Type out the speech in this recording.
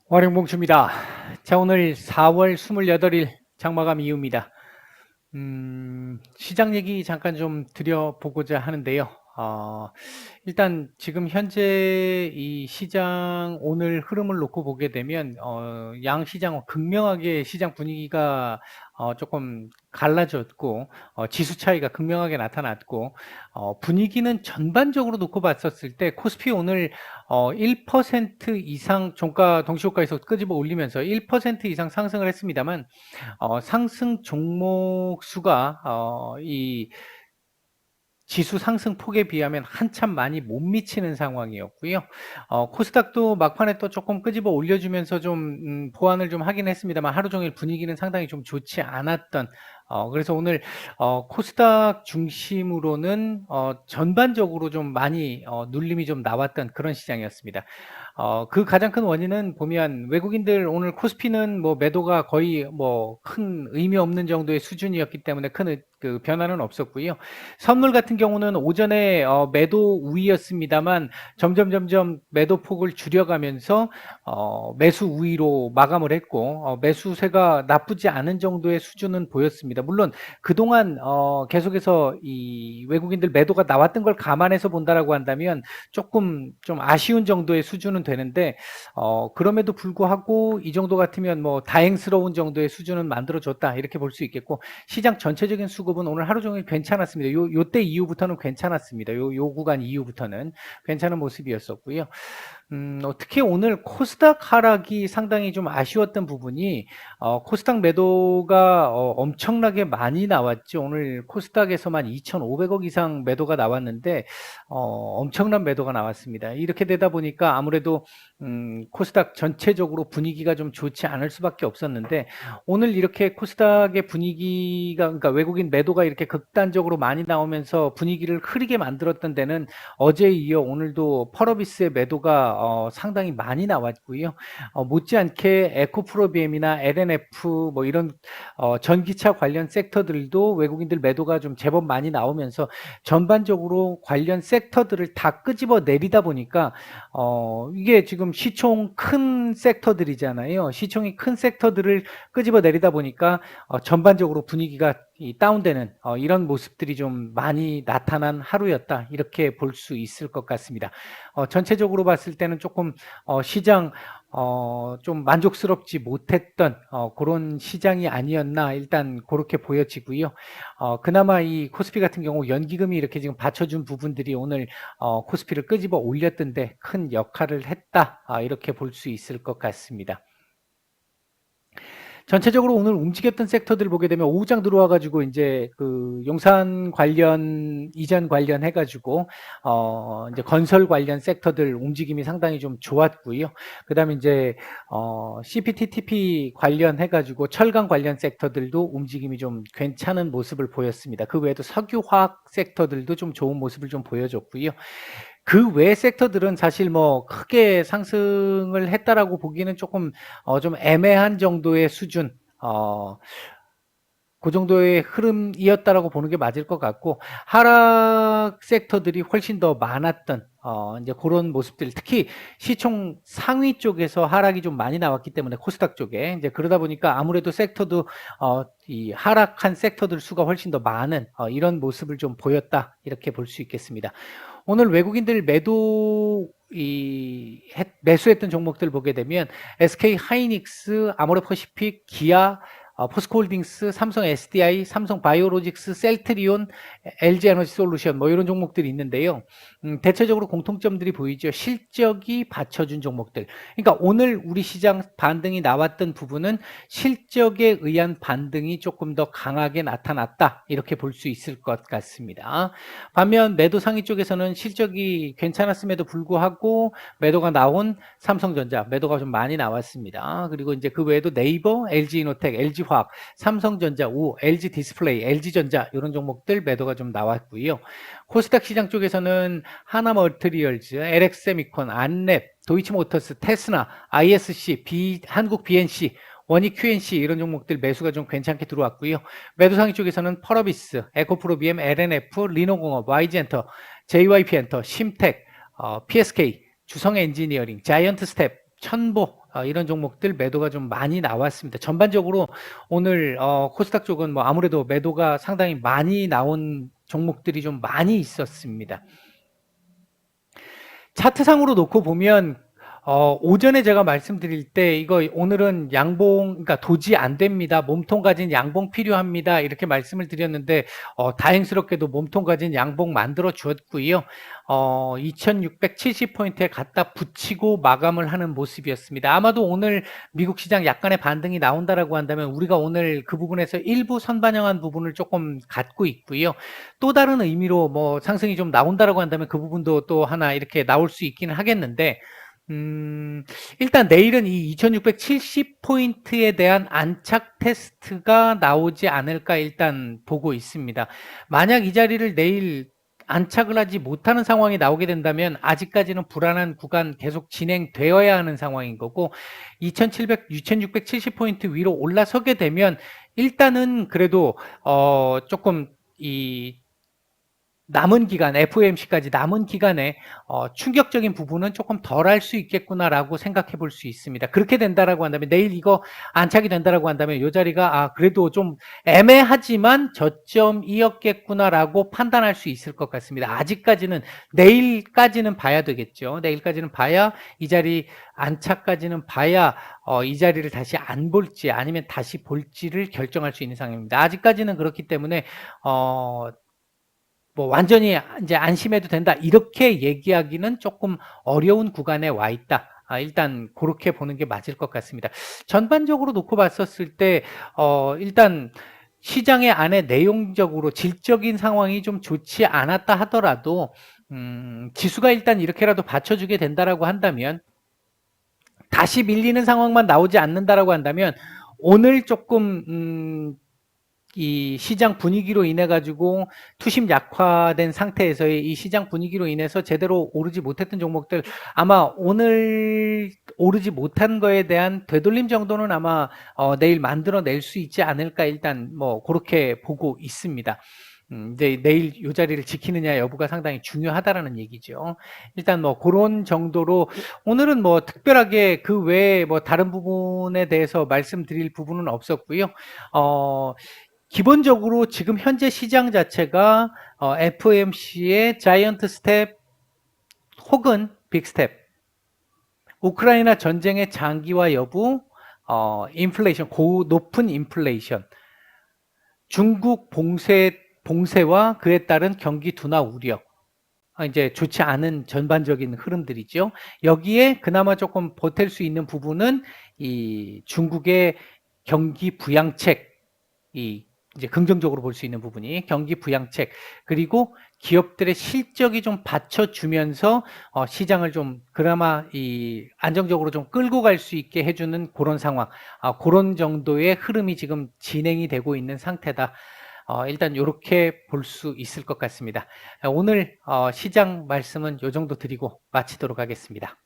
월요봉주입니다. 자, 오늘 4월 28일 장마감 이후입니다. 시장 얘기 잠깐 좀 드려보고자 하는데요. 일단 지금 현재 이 시장 오늘 흐름을 놓고 보게 되면 양 시장 극명하게 시장 분위기가 조금 갈라졌고 지수 차이가 극명하게 나타났고 분위기는 전반적으로 놓고 봤었을 때 코스피 오늘 1% 이상 종가 동시호가에서 끄집어 올리면서 1% 이상 상승을 했습니다만 상승 종목 수가 이 지수 상승 폭에 비하면 한참 많이 못 미치는 상황이었고요. 코스닥도 막판에 또 조금 끄집어 올려주면서 좀 보완을 좀 하긴 했습니다만 하루 종일 분위기는 상당히 좀 좋지 않았던 그래서 오늘 코스닥 중심으로는 전반적으로 좀 많이 눌림이 좀 나왔던 그런 시장이었습니다. 그 가장 큰 원인은 보면 외국인들 오늘 코스피는 뭐 매도가 거의 뭐 큰 의미 없는 정도의 수준이었기 때문에 큰 그 변화는 없었고요. 선물 같은 경우는 오전에 매도 우위였습니다만 점점 매도 폭을 줄여가면서 매수 우위로 마감을 했고 매수세가 나쁘지 않은 정도의 수준은 보였습니다. 물론 그동안 계속해서 이 외국인들 매도가 나왔던 걸 감안해서 본다라고 한다면 조금 좀 아쉬운 정도의 수준은 되는데 그럼에도 불구하고 이 정도 같으면 뭐 다행스러운 정도의 수준은 만들어줬다 이렇게 볼 수 있겠고 시장 전체적인 수급은 오늘 하루 종일 괜찮았습니다. 요때 이후부터는 괜찮았습니다. 요 구간 이후부터는 괜찮은 모습이었었고요. 특히 오늘 코스닥 하락이 상당히 좀 아쉬웠던 부분이 코스닥 매도가 엄청나게 많이 나왔죠. 오늘 코스닥에서만 2,500억 이상 매도가 나왔는데 엄청난 매도가 나왔습니다. 이렇게 되다 보니까 아무래도 코스닥 전체적으로 분위기가 좀 좋지 않을 수밖에 없었는데 오늘 이렇게 코스닥의 분위기가 그러니까 외국인 매도가 이렇게 극단적으로 많이 나오면서 분위기를 흐리게 만들었던 데는 어제에 이어 오늘도 펄어비스의 매도가 상당히 많이 나왔고요. 못지않게 에코프로비엠이나 LNF 뭐 이런 전기차 관련 섹터들도 외국인들 매도가 좀 제법 많이 나오면서 전반적으로 관련 섹터들을 다 끄집어 내리다 보니까 이게 지금 시총 큰 섹터들이잖아요. 시총이 큰 섹터들을 끄집어 내리다 보니까 전반적으로 분위기가 다운되는 이런 모습들이 좀 많이 나타난 하루였다 이렇게 볼 수 있을 것 같습니다. 전체적으로 봤을 때는 조금 시장 좀 만족스럽지 못했던 그런 시장이 아니었나 일단 그렇게 보여지고요. 그나마 이 코스피 같은 경우 연기금이 이렇게 지금 받쳐준 부분들이 오늘 코스피를 끄집어 올렸던데 큰 역할을 했다 이렇게 볼 수 있을 것 같습니다. 전체적으로 오늘 움직였던 섹터들 보게 되면 오후장 들어와가지고 이제 그 용산 관련 이전 관련 해가지고 이제 건설 관련 섹터들 움직임이 상당히 좀 좋았고요. 그다음에 이제 CPTTP 관련 해가지고 철강 관련 섹터들도 움직임이 좀 괜찮은 모습을 보였습니다. 그 외에도 석유화학 섹터들도 좀 좋은 모습을 좀 보여줬고요. 그 외 섹터들은 사실 뭐 크게 상승을 했다라고 보기는 조금 좀 애매한 정도의 수준, 그 정도의 흐름이었다라고 보는 게 맞을 것 같고 하락 섹터들이 훨씬 더 많았던 이제 그런 모습들, 특히 시총 상위 쪽에서 하락이 좀 많이 나왔기 때문에 코스닥 쪽에 이제 그러다 보니까 아무래도 섹터도 이 하락한 섹터들 수가 훨씬 더 많은 이런 모습을 좀 보였다 이렇게 볼 수 있겠습니다. 오늘 외국인들 매수했던 종목들 보게 되면 SK 하이닉스, 아모레퍼시픽, 기아, 포스코홀딩스, 삼성 SDI, 삼성 바이오로직스, 셀트리온, LG 에너지 솔루션 뭐 이런 종목들이 있는데요. 대체적으로 공통점들이 보이죠. 실적이 받쳐준 종목들. 그러니까 오늘 우리 시장 반등이 나왔던 부분은 실적에 의한 반등이 조금 더 강하게 나타났다. 이렇게 볼 수 있을 것 같습니다. 반면 매도 상위 쪽에서는 실적이 괜찮았음에도 불구하고 매도가 나온 삼성전자 매도가 좀 많이 나왔습니다. 그리고 이제 그 외에도 네이버, LG이노텍, LG화학, 삼성전자, LG디스플레이, LG전자 이런 종목들 매도가 좀 나왔고요. 코스닥 시장 쪽에서는 하나머티리얼즈, LX세미콘, 안랩, 도이치모터스, 테스나, ISC, 한국 BNC 원익 QNC 이런 종목들 매수가 좀 괜찮게 들어왔고요. 매도상위 쪽에서는 펄어비스, 에코프로비엠, LNF, 리노공업, YG엔터, JYP엔터, 심텍, PSK, 주성엔지니어링, 자이언트 스텝, 천보, 이런 종목들 매도가 좀 많이 나왔습니다. 전반적으로 오늘 코스닥 쪽은 뭐 아무래도 매도가 상당히 많이 나온 종목들이 좀 많이 있었습니다. 차트상으로 놓고 보면 오전에 제가 말씀드릴 때 이거 오늘은 양봉, 그러니까 도지 안 됩니다. 몸통 가진 양봉 필요합니다. 이렇게 말씀을 드렸는데 다행스럽게도 몸통 가진 양봉 만들어 주었고요. 2670포인트에 갖다 붙이고 마감을 하는 모습이었습니다. 아마도 오늘 미국 시장 약간의 반등이 나온다라고 한다면 우리가 오늘 그 부분에서 일부 선반영한 부분을 조금 갖고 있고요. 또 다른 의미로 뭐 상승이 좀 나온다라고 한다면 그 부분도 또 하나 이렇게 나올 수 있기는 하겠는데 일단 내일은 이 2670포인트에 대한 안착 테스트가 나오지 않을까 일단 보고 있습니다. 만약 이 자리를 내일 안착을 하지 못하는 상황이 나오게 된다면 아직까지는 불안한 구간 계속 진행되어야 하는 상황인 거고 2670포인트 위로 올라서게 되면 일단은 그래도 조금 이 남은 기간, FOMC까지 남은 기간에 충격적인 부분은 조금 덜 할 수 있겠구나라고 생각해 볼 수 있습니다. 그렇게 된다라고 한다면 내일 이거 안착이 된다라고 한다면 이 자리가 그래도 좀 애매하지만 저점이었겠구나라고 판단할 수 있을 것 같습니다. 아직까지는 내일까지는 봐야 되겠죠. 내일까지는 봐야 이 자리 안착까지는 봐야 이 자리를 다시 안 볼지 아니면 다시 볼지를 결정할 수 있는 상황입니다. 아직까지는 그렇기 때문에 뭐 완전히 이제 안심해도 된다 이렇게 얘기하기는 조금 어려운 구간에 와 있다. 일단 그렇게 보는 게 맞을 것 같습니다. 전반적으로 놓고 봤었을 때 일단 시장의 안에 내용적으로 질적인 상황이 좀 좋지 않았다 하더라도 지수가 일단 이렇게라도 받쳐주게 된다라고 한다면 다시 밀리는 상황만 나오지 않는다라고 한다면 오늘 조금 이 시장 분위기로 인해 가지고 투심 약화된 상태에서의 이 시장 분위기로 인해서 제대로 오르지 못했던 종목들 아마 오늘 오르지 못한 거에 대한 되돌림 정도는 아마 내일 만들어낼 수 있지 않을까 일단 뭐 그렇게 보고 있습니다. 이제 내일 이 자리를 지키느냐 여부가 상당히 중요하다라는 얘기죠. 일단 뭐 그런 정도로 오늘은 뭐 특별하게 그 외에 뭐 다른 부분에 대해서 말씀드릴 부분은 없었고요. 기본적으로 지금 현재 시장 자체가 FOMC의 자이언트 스텝 혹은 빅 스텝, 우크라이나 전쟁의 장기화 여부, 인플레이션, 높은 인플레이션, 중국 봉쇄와 그에 따른 경기 둔화 우려, 이제 좋지 않은 전반적인 흐름들이죠. 여기에 그나마 조금 보탤 수 있는 부분은 이 중국의 경기 부양책이 이제 긍정적으로 볼 수 있는 부분이 경기 부양책 그리고 기업들의 실적이 좀 받쳐주면서 시장을 좀 그나마 이 안정적으로 좀 끌고 갈 수 있게 해주는 그런 상황, 그런 정도의 흐름이 지금 진행이 되고 있는 상태다. 일단 이렇게 볼 수 있을 것 같습니다. 오늘 시장 말씀은 이 정도 드리고 마치도록 하겠습니다.